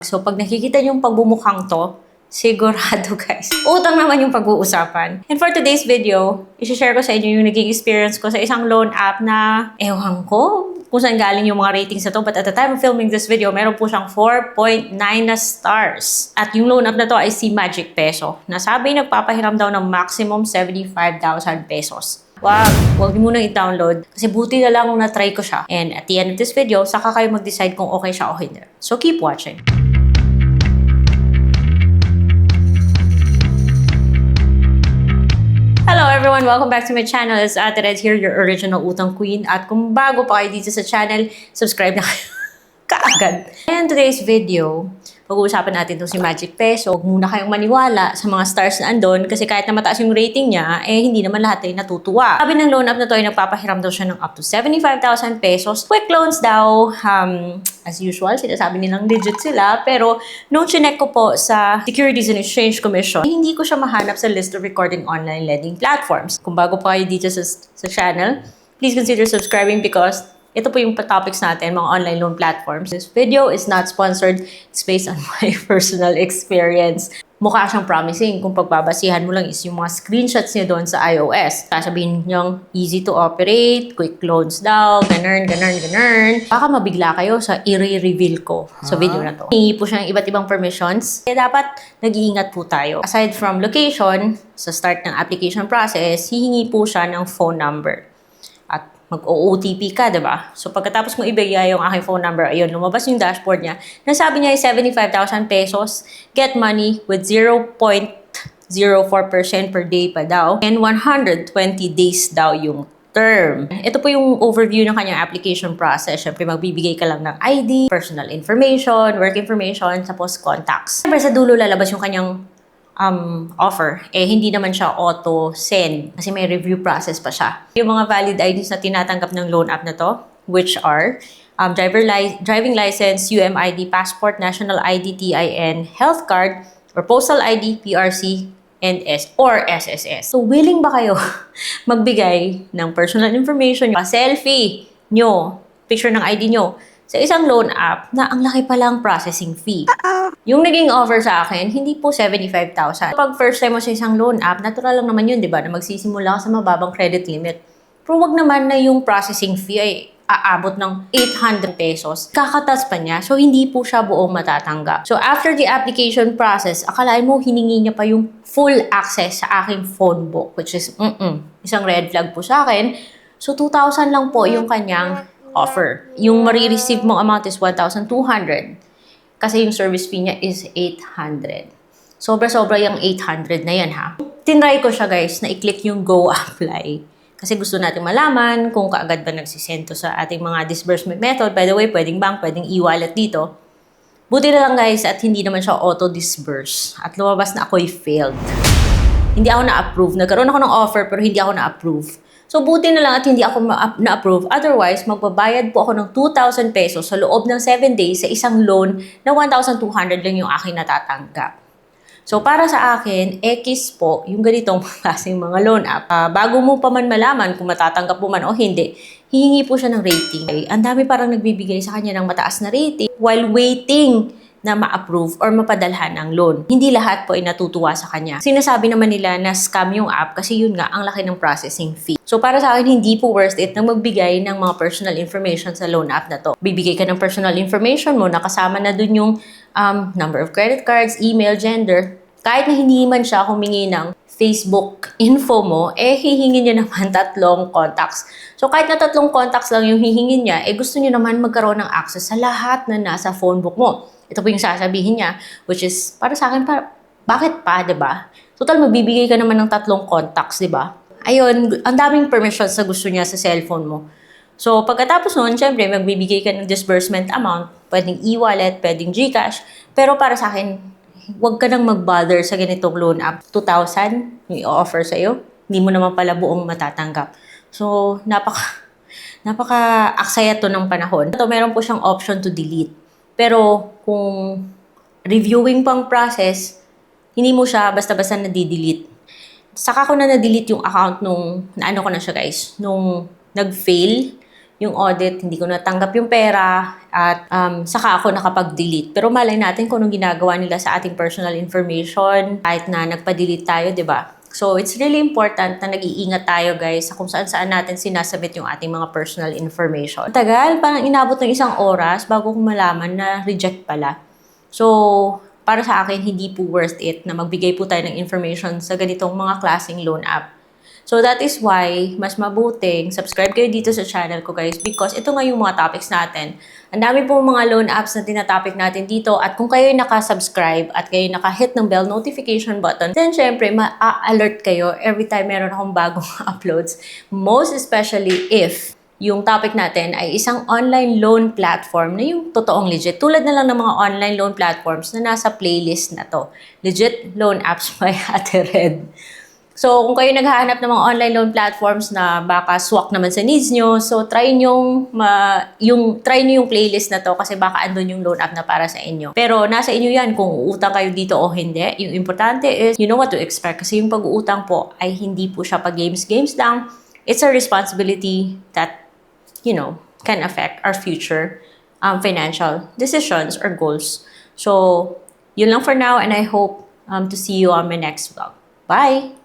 So, pag nakikita niyo yung pagbumukhang to, sigurado guys, utang naman yung pag-uusapan. And for today's video, isi-share ko sa inyo yung naging experience ko sa isang loan app na, ewan ko kung saan galing yung mga ratings na to. But at the time of filming this video, meron po siyang 4.9 na stars. At yung loan app na to ay si Magic Peso. Nasabi nagpapahiram daw ng maximum 75,000 pesos. Huwag niyo munang i-download kasi buti na lang kung na-try ko siya. And at the end of this video, saka kayo mag-decide kung okay siya o hindi. So keep watching. Hello everyone! Welcome back to my channel. It's Ate Red here, your original utang queen. At kung bago pa kayo dito sa channel, subscribe na kayo kaagad. And today's video, pag-uusapan natin itong si Magic Peso. Huwag muna kayong maniwala sa mga stars na andon kasi kahit na mataas yung rating niya, hindi naman lahat ay natutuwa. Sabi ng loan app na to ay nagpapahiram daw siya ng up to 75,000 pesos. Quick loans daw, as usual, sinasabi nilang legit sila. Pero nung chinek ko po sa Securities and Exchange Commission, hindi ko siya mahanap sa list of recording online lending platforms. Kung bago pa kayo dito sa channel, please consider subscribing because ito po yung topics natin, mga online loan platforms. This video is not sponsored. It's based on my personal experience. Mukha siyang promising kung pagbabasihan mo lang is yung mga screenshots niya doon sa iOS. Sasabihin niyang easy to operate, quick loans daw, ganun. Baka mabigla kayo sa i-reveal ko sa video na to. Hingi po siya ng iba't ibang permissions. Kaya dapat nag-iingat po tayo. Aside from location, sa start ng application process, hihingi po siya ng phone number. Mag-OTP ka, diba? So, pagkatapos mo ibigay yung aking phone number, ayun, lumabas yung dashboard niya. Nasabi niya ay 75,000 pesos, get money with 0.04% per day pa daw, and 120 days daw yung term. Ito po yung overview ng kanyang application process. Siyempre, magbibigay ka lang ng ID, personal information, work information, tapos contacts. Siyempre, sa dulo lalabas yung kanyang offer, hindi naman siya auto-send kasi may review process pa siya. Yung mga valid IDs na tinatanggap ng loan app na to, which are driving license, UMID, passport, national ID, TIN, health card, or postal ID, PRC, and or SSS. So, willing ba kayo magbigay ng personal information, selfie nyo, picture ng ID nyo, sa isang loan app na ang laki palang processing fee? Yung naging offer sa akin, hindi po 75,000. Pag first time mo sa isang loan app, natural lang naman yun, di ba? Na magsisimula ka sa mababang credit limit. Pero wag naman na yung processing fee ay aabot ng 800 pesos. Kakatas pa niya, so hindi po siya buong matatanggap. So after the application process, akalain mo hiningi niya pa yung full access sa aking phone book, which is isang red flag po sa akin. So 2,000 lang po yung kanyang offer. Yung marireceive mong amount is 1,200 kasi yung service fee niya is 800. Sobra-sobra yung 800 na yan ha. Tinry ko siya guys na i-click yung go apply kasi gusto natin malaman kung kaagad ba nagsisend to sa ating mga disbursement method. By the way, pwedeng bank, pwedeng e-wallet dito. Buti na lang guys at hindi naman siya auto-disburse at lumabas na ako'y failed. Hindi ako na-approve. Nagkaroon ako ng offer pero hindi ako na-approve. So, buti na lang at hindi ako na-approve. Otherwise, magbabayad po ako ng 2,000 pesos sa loob ng 7 days sa isang loan na 1,200 lang yung aking natatanggap. So, para sa akin, X po, yung ganitong klaseng mga loan app. Bago mo pa man malaman kung matatanggap mo man o hindi, hihingi po siya ng rating. Ang dami parang nagbibigay sa kanya ng mataas na rating while waiting na ma-approve or mapadalhan ang loan. Hindi lahat po ay natutuwa sa kanya. Sinasabi naman nila na scam yung app kasi yun nga, ang laki ng processing fee. So para sa akin, hindi po worth it na magbigay ng mga personal information sa loan app na to. Bibigay ka ng personal information mo, nakasama na dun yung number of credit cards, email, gender. Kahit na hindi man siya humingi ng Facebook info mo, hihingi niya naman 3 contacts. So kahit na 3 contacts lang yung hihingin niya, gusto niya naman magkaroon ng access sa lahat na nasa phone book mo. Ito po yung sasabihin niya, which is, para sa akin, bakit pa, diba? Total, magbibigay ka naman ng 3 contacts, diba? Ayun, ang daming permissions na gusto niya sa cellphone mo. So, pagkatapos nun, syempre, magbibigay ka ng disbursement amount, pwedeng e-wallet, pwedeng GCash, pero para sa akin, huwag ka nang mag-bother sa ganitong loan app. 2,000 yung i-offer sa'yo, hindi mo naman pala buong matatanggap. So, napaka-aksaya to ng panahon. Ito, meron po siyang option to delete. Pero kung reviewing pang process, hindi mo siya basta-basta na-delete. Saka ko na na-delete yung account nung, naano ko na siya guys, nung nag-fail yung audit, hindi ko natanggap yung pera, at saka ako nakapag-delete. Pero malay natin kung anong ginagawa nila sa ating personal information, kahit na nagpa-delete tayo, di ba? So, it's really important na nag-iingat tayo, guys, sa kung saan-saan natin sinasabit yung ating mga personal information. Tagal, parang inabot ng isang oras bago ko malaman na reject pala. So, para sa akin, hindi po worth it na magbigay po tayo ng information sa ganitong mga klaseng loan app. So, that is why, mas mabuting subscribe kayo dito sa channel ko, guys, because ito nga yung mga topics natin. Ang dami po mga loan apps na tinatopic natin dito, at kung kayo naka-subscribe at kayo naka-hit ng bell notification button, then syempre, ma-alert kayo every time meron akong bagong uploads. Most especially if yung topic natin ay isang online loan platform na yung totoong legit. Tulad na lang ng mga online loan platforms na nasa playlist na to. Legit loan apps by Ate Red. So, kung kayo naghahanap ng mga online loan platforms na baka swak naman sa needs nyo, so try nyo yung playlist na to kasi baka andun yung loan app na para sa inyo. Pero nasa inyo yan kung uutang kayo dito o hindi. Yung importante is, you know what to expect kasi yung pag-uutang po ay hindi po siya pag games lang. It's a responsibility that, can affect our future financial decisions or goals. So, yun lang for now, and I hope to see you on my next vlog. Bye!